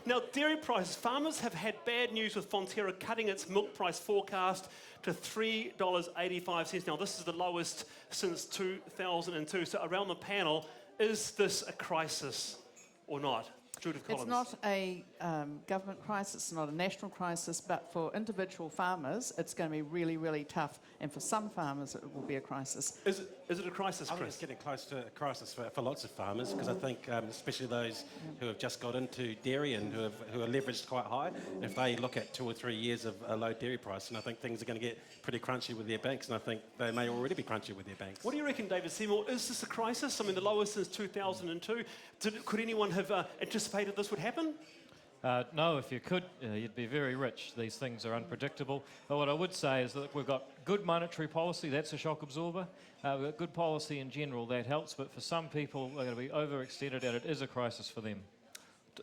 Now, dairy prices. Farmers have had bad news with Fonterra cutting its milk price forecast to $3.85. Now, this is the lowest since 2002. So around the panel, is this a crisis or not? Judith Collins. It's not a government crisis, it's not a national crisis, but for individual farmers, it's going to be really, really tough. And for some farmers, it will be a crisis. Is it a crisis, Chris? I think it's getting close to a crisis for lots of farmers, because I think, especially those who have just got into dairy and who are leveraged quite high, if they look at 2 or 3 years of a low dairy price, and I think things are going to get pretty crunchy with their banks, and I think they may already be crunchy with their banks. What do you reckon, David Seymour? Is this a crisis? I mean, the lowest since 2002. Could anyone have anticipated this would happen? No, if you could, you'd be very rich. These things are unpredictable. But what I would say is that we've got good monetary policy, that's a shock absorber. We've got good policy in general, that helps. But for some people, they're going to be overextended, and it is a crisis for them.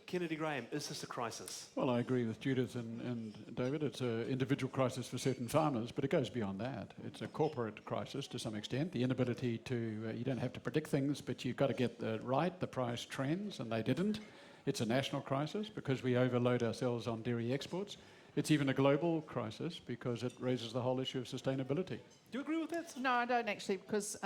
Kennedy Graham, is this a crisis? Well, I agree with Judith and David. It's an individual crisis for certain farmers, but it goes beyond that. It's a corporate crisis to some extent. The inability to, you don't have to predict things, but you've got to get the price trends, and they didn't. It's a national crisis because we overload ourselves on dairy exports. It's even a global crisis because it raises the whole issue of sustainability. Do you agree with that? No, I don't actually, because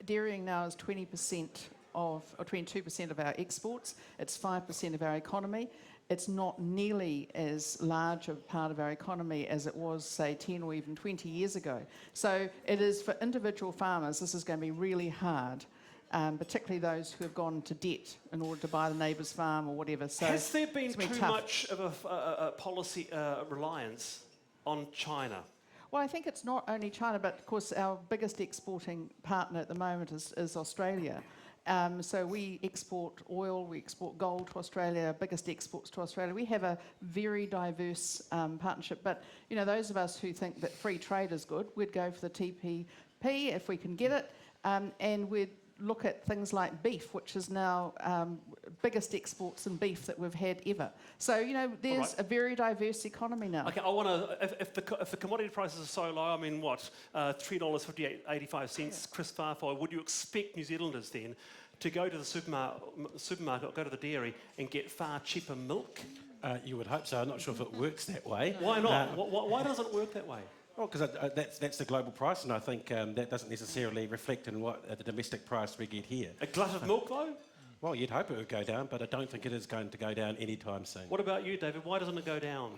dairying now is 20% or 22% of our exports. It's 5% of our economy. It's not nearly as large a part of our economy as it was, say, 10 or even 20 years ago. So it is, for individual farmers, this is going to be really hard. Particularly those who have gone to debt in order to buy the neighbour's farm or whatever. So has there been too tough. much of a policy reliance on China? Well, I think it's not only China, but of course our biggest exporting partner at the moment is Australia. So we export oil, we export gold to Australia, biggest exports to Australia. We have a very diverse partnership. But, you know, those of us who think that free trade is good, we'd go for the TPP if we can get it, and we'd look at things like beef, which is now biggest exports in beef that we've had ever. So, you know, there's a very diverse economy now. Okay, I want to, if the commodity prices are so low, I mean, what, $3.85, Chris Farfo, would you expect New Zealanders then to go to the supermarket or go to the dairy and get far cheaper milk? You would hope so. I'm not sure if it works that way. Why not? Why doesn't it work that way? Well, because that's the global price, and I think that doesn't necessarily reflect in what the domestic price we get here. A glut of milk, though? Well, you'd hope it would go down, but I don't think it is going to go down anytime soon. What about you, David? Why doesn't it go down?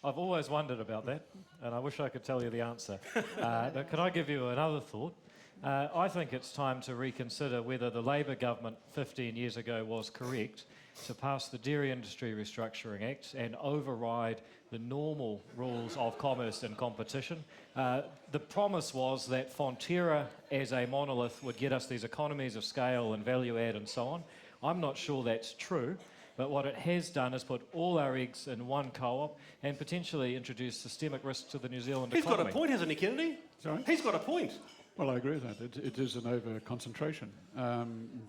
I've always wondered about that, and I wish I could tell you the answer. But could I give you another thought? I think it's time to reconsider whether the Labor government 15 years ago was correct to pass the Dairy Industry Restructuring Act and override the normal rules of commerce and competition. The promise was that Fonterra as a monolith would get us these economies of scale and value add and so on. I'm not sure that's true, but what it has done is put all our eggs in one co-op and potentially introduce systemic risk to the New Zealand economy. He's got a point, hasn't he, Kennedy? Sorry? He's got a point. Well, I agree with that. It is an over-concentration.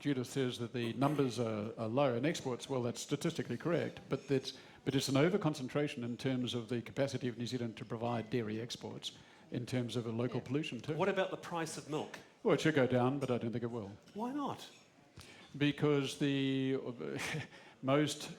Judith says that the numbers are low in exports. Well, that's statistically correct, but it's an over-concentration in terms of the capacity of New Zealand to provide dairy exports in terms of a local pollution too. What about the price of milk? Well, it should go down, but I don't think it will. Why not? Because most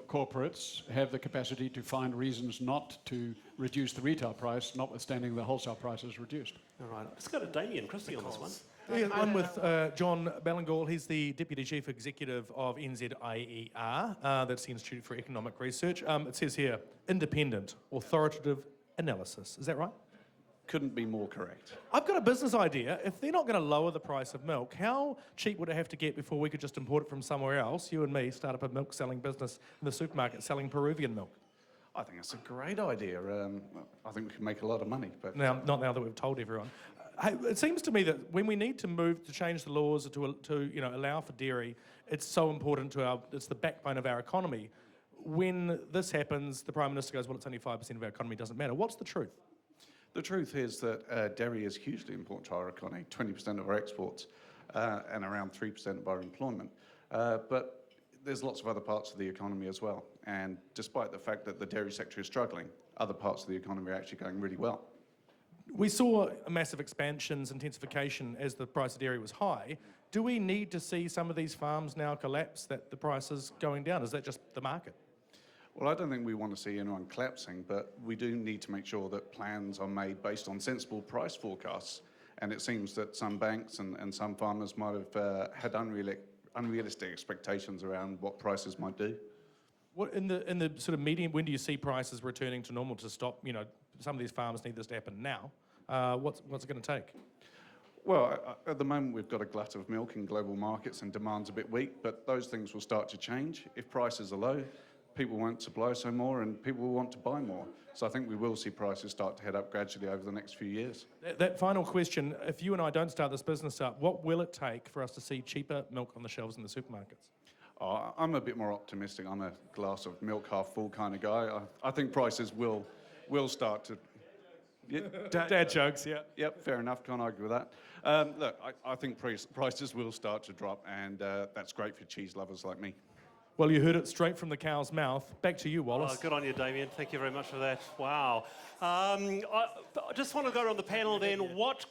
corporates have the capacity to find reasons not to reduce the retail price, notwithstanding the wholesale price is reduced. All right, let's go to Damien Christie on this one. Yeah, one with John Ballingall. He's the Deputy Chief Executive of NZIER, that's the Institute for Economic Research. It says here, independent, authoritative analysis. Is that right? Couldn't be more correct. I've got a business idea. If they're not going to lower the price of milk, how cheap would it have to get before we could just import it from somewhere else? You and me start up a milk selling business in the supermarket selling Peruvian milk. I think that's a great idea. I think we can make a lot of money. But Now, not now that we've told everyone. Hey, it seems to me that when we need to move to change the laws to allow for dairy, it's so important to it's the backbone of our economy. When this happens, the Prime Minister goes, well, it's only 5% of our economy, doesn't matter. What's the truth? the truth is that dairy is hugely important to our economy, 20% of our exports and around 3% of our employment. But there's lots of other parts of the economy as well. And despite the fact that the dairy sector is struggling, other parts of the economy are actually going really well. We saw a massive expansions, intensification as the price of dairy was high. Do we need to see some of these farms now collapse, that the price is going down? Is that just the market? Well, I don't think we want to see anyone collapsing, but we do need to make sure that plans are made based on sensible price forecasts. And it seems that some banks and some farmers might have had unrealistic expectations around what prices might do. What in the sort of medium, when do you see prices returning to normal to stop? You know, some of these farmers need this to happen now. What's it going to take? Well, at the moment we've got a glut of milk in global markets and demand's a bit weak, but those things will start to change. If prices are low, people won't supply so more and people will want to buy more. So I think we will see prices start to head up gradually over the next few years. That final question, if you and I don't start this business up, what will it take for us to see cheaper milk on the shelves in the supermarkets? Oh, I'm a bit more optimistic. I'm a glass of milk half full kind of guy. I think prices will start to... Yeah, Dad jokes, yeah. Yep, fair enough. Can't argue with that. Look, I think prices will start to drop, and that's great for cheese lovers like me. Well, you heard it straight from the cow's mouth. Back to you, Wallace. Oh, good on you, Damien. Thank you very much for that. Wow. I just want to go around the panel then. What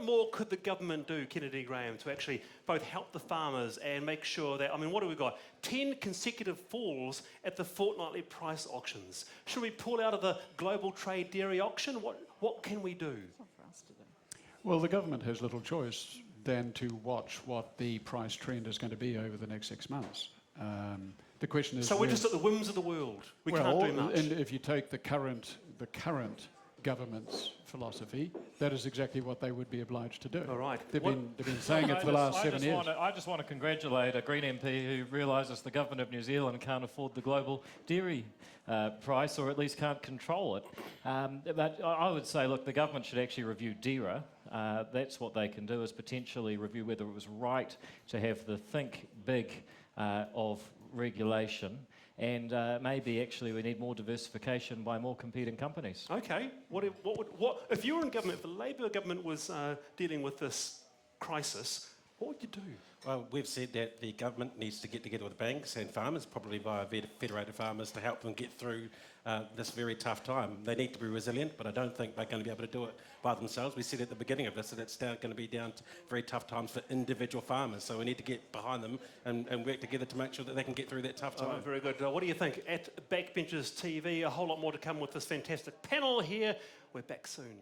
more could the government do, Kennedy Graham, to actually both help the farmers and make sure that, I mean, what have we got? 10 consecutive falls at the fortnightly price auctions. Should we pull out of the global trade dairy auction? What can we do? Well, the government has little choice than to watch what the price trend is going to be over the next 6 months. The question is... So we're just at the whims of the world. We can't do much. And if you take the current government's philosophy, that is exactly what they would be obliged to do. All right. They've been saying it for the last 7 years. I just want to congratulate a Green MP who realises the government of New Zealand can't afford the global dairy price, or at least can't control it. But I would say, look, the government should actually review DERA. That's what they can do, is potentially review whether it was right to have the think big of regulation, and maybe actually we need more diversification by more competing companies. Okay. What if you were in government, if the Labour government was dealing with this crisis, what would you do? Well, we've said that the government needs to get together with banks and farmers, probably via federated farmers, to help them get through this very tough time. They need to be resilient, but I don't think they're going to be able to do it by themselves. We said at the beginning of this that it's going to be down to very tough times for individual farmers, so we need to get behind them and work together to make sure that they can get through that tough time. Oh, very good. What do you think? At Backbenchers TV, a whole lot more to come with this fantastic panel here. We're back soon.